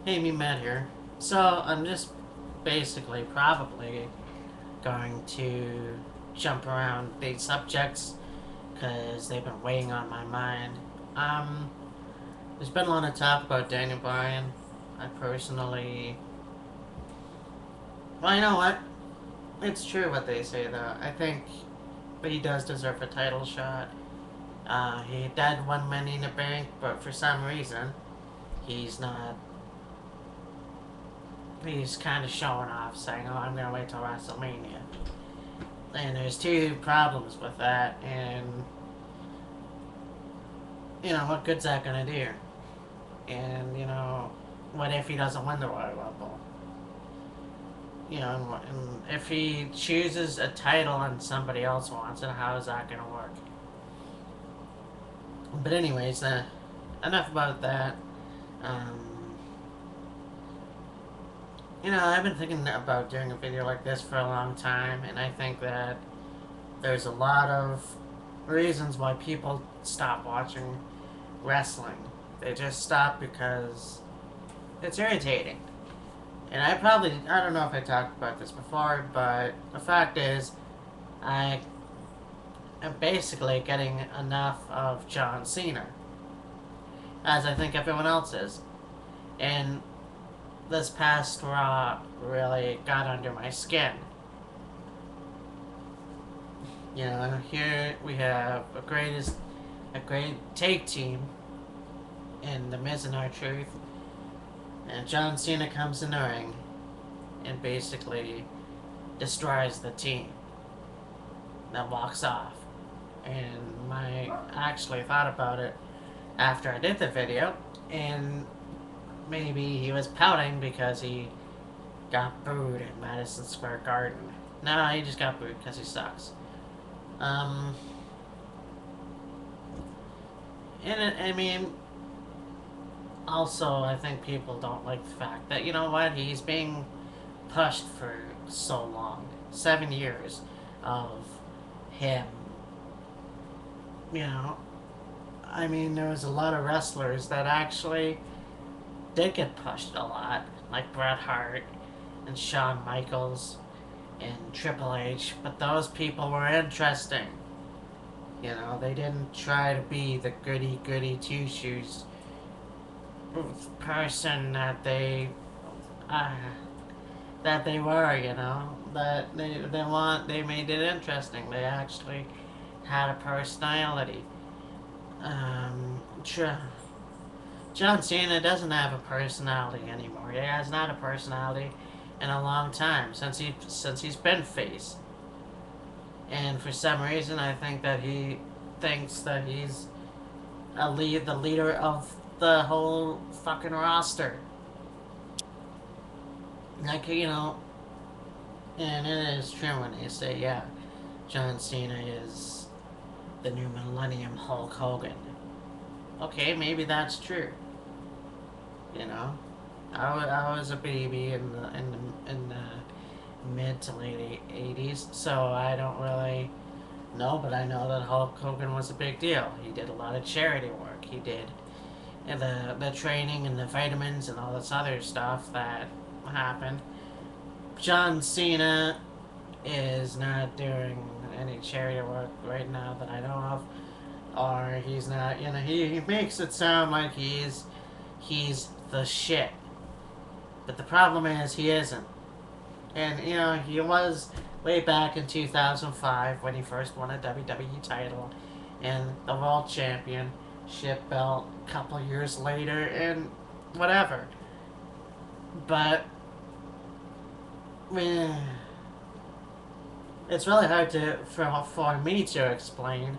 Hey, me Matt here. So I'm just basically probably going to jump around these subjects because they've been weighing on my mind. Um, there's been a lot of talk about Daniel Bryan. I personally, well, you know what? It's true what they say though. I think he does deserve a title shot. He did win Money in the Bank, but for some reason, he's not. He's kind of showing off, saying, "Oh, I'm gonna wait till WrestleMania." And there's two problems with that, and what good's that gonna do? And what if he doesn't win the Royal Rumble? And if he chooses a title and somebody else wants it, how is that gonna work? But anyways, enough about that. Um, I've been thinking about doing a video like this for a long time, and I think that there's a lot of reasons why people stop watching wrestling. They just stop because it's irritating. And I don't know if I talked about this before, but the fact is, I am basically getting enough of John Cena, as I think everyone else is. And this past Raw really got under my skin. Here we have a great tag team in The Miz and R-Truth, and John Cena comes in the ring and basically destroys the team. Then walks off. And I actually thought about it after I did the video, and maybe he was pouting because he got booed in Madison Square Garden. No, he just got booed because he sucks. Um, I mean, also, I think people don't like the fact that, he's being pushed for so long. 7 years of him. You know, there was a lot of wrestlers that actually did get pushed a lot, like Bret Hart and Shawn Michaels and Triple H, but those people were interesting. They didn't try to be the goody two shoes person uh, that they were. That they made it interesting. They actually had a personality. John Cena doesn't have a personality anymore. He has not a personality in a long time since he's been face. And for some reason, I think that he thinks that he's the leader of the whole fucking roster. Like and it is true when they say, yeah, John Cena is the new Millennium Hulk Hogan. Okay, maybe that's true. You know, I was a baby in the mid to late '80s, so I don't really know, but I know that Hulk Hogan was a big deal. He did a lot of charity work. He did the training and the vitamins and all this other stuff that happened. John Cena is not doing any charity work right now that I know of, or he's not. He makes it sound like he's the shit, but the problem is he isn't. And he was way back in 2005 when he first won a WWE title and the World Championship belt a couple years later and whatever. But eh, it's really hard for me to explain,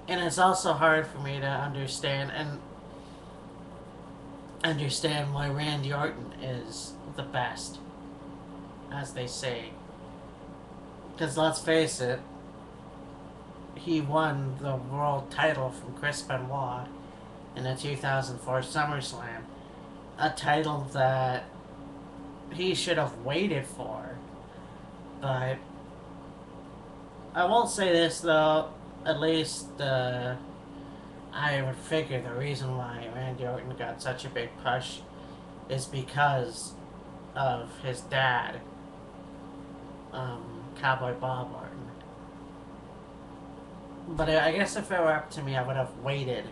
and it's also hard for me to understand why Randy Orton is the best, as they say. Because let's face it, he won the world title from Chris Benoit in the 2004 SummerSlam, a title that he should have waited for. But I won't say this though. At least I would figure the reason why Randy Orton got such a big push is because of his dad, Cowboy Bob Orton. But I guess if it were up to me, I would have waited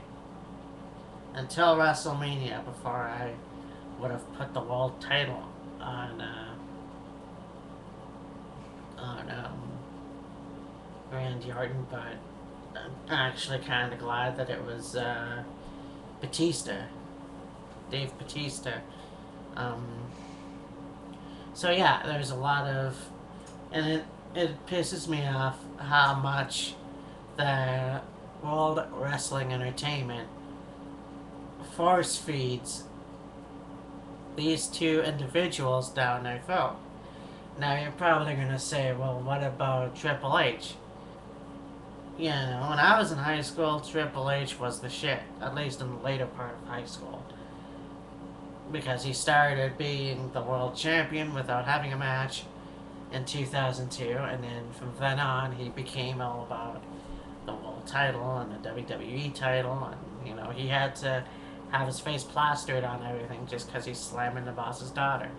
until WrestleMania before I would have put the world title on Randy Orton. But I'm actually kind of glad that it was Batista, Dave Batista. Um, so yeah, there's a lot of, and it pisses me off how much the World Wrestling Entertainment force feeds these two individuals down their throat. Now you're probably gonna say, well, what about Triple H? You know, when I was in high school, Triple H was the shit. At least in the later part of high school, because he started being the world champion without having a match in 2002, and then from then on, he became all about the world title and the WWE title, and you know, he had to have his face plastered on everything just because he's slamming the boss's daughter.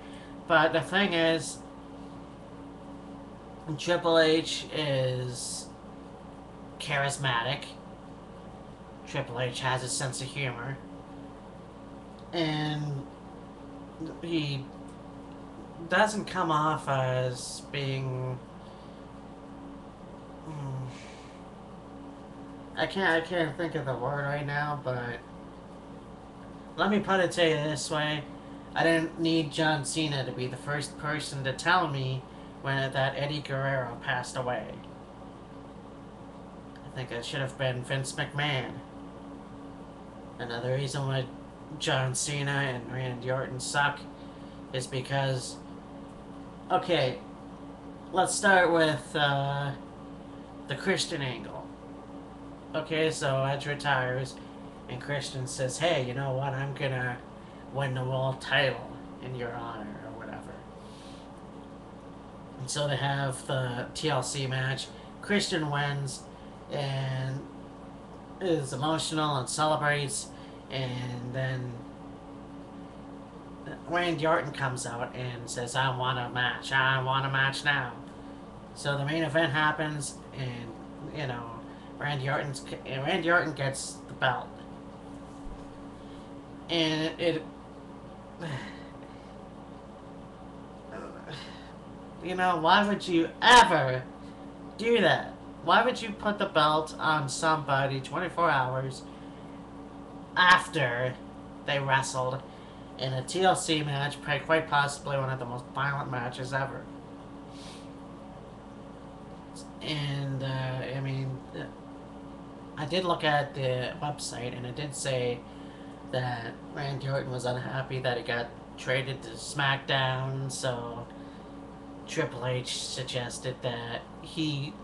But the thing is, Triple H is charismatic. Triple H has a sense of humor, and he doesn't come off as being. I can't think of the word right now, but let me put it to you this way: I didn't need John Cena to be the first person to tell me when that Eddie Guerrero passed away. I think it should have been Vince McMahon. Another reason why John Cena and Randy Orton suck is because, okay, let's start with the Christian angle. Okay, so Edge retires, and Christian says, hey, you know what, I'm gonna win the world title in your honor, or whatever. And so they have the TLC match. Christian wins, and is emotional and celebrates, and then Randy Orton comes out and says, I want a match. I want a match now. So the main event happens, and, you know, Randy Orton gets the belt. And it you know, why would you ever do that? Why would you put the belt on somebody 24 hours after they wrestled in a TLC match, quite possibly one of the most violent matches ever? And, I mean, I did look at the website, and it did say that Randy Orton was unhappy that he got traded to SmackDown, so Triple H suggested that he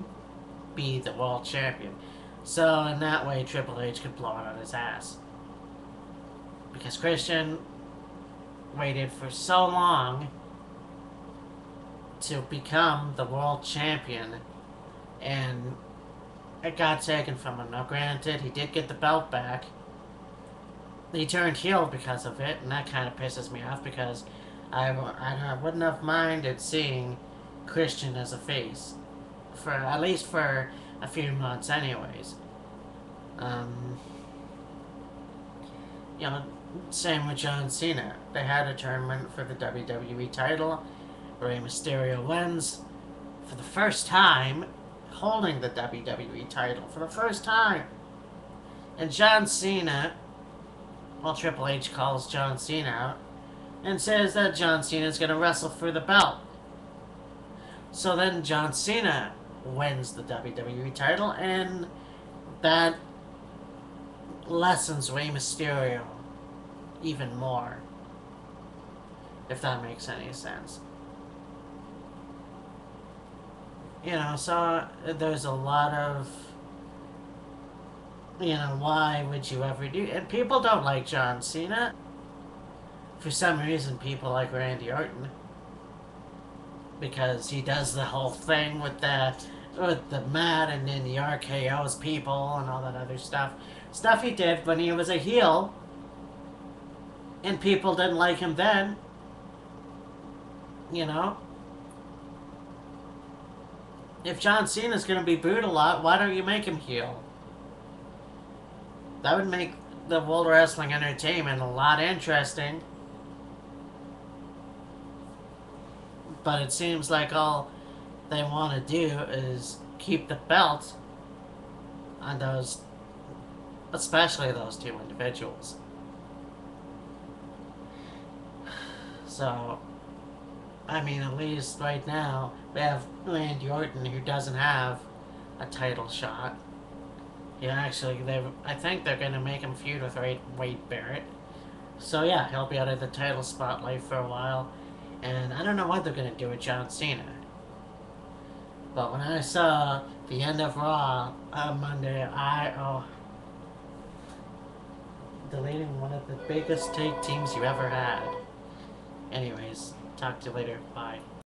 be the world champion. So in that way, Triple H could blow it on his ass. Because Christian waited for so long to become the world champion, and it got taken from him. Now granted, he did get the belt back. He turned heel because of it, and that kind of pisses me off because I wouldn't have minded seeing Christian as a face. For at least for a few months anyways. You know, same with John Cena. They had a tournament for the WWE title. Rey Mysterio wins for the first time, holding the WWE title for the first time. And John Cena, well, Triple H calls John Cena out and says that John Cena is going to wrestle for the belt. So then John Cena wins the WWE title, and that lessens Rey Mysterio even more, if that makes any sense. You know, so there's a lot of, you know, why would you ever do, and people don't like John Cena. For some reason, people like Randy Orton, because he does the whole thing with the mat, and then the RKO's people and all that other stuff he did when he was a heel. And people didn't like him then, you know? If John Cena's gonna be booed a lot, why don't you make him heel? That would make the World Wrestling Entertainment a lot interesting. But it seems like all they want to do is keep the belt on those, especially those two individuals. So, I mean, at least right now, we have Randy Orton who doesn't have a title shot. Yeah, actually, I think they're going to make him feud with Wade Barrett. So, yeah, he'll be out of the title spotlight for a while. And I don't know what they're going to do with John Cena. But when I saw the end of Raw on Monday, deleting one of the biggest tag teams you ever had. Anyways, talk to you later. Bye.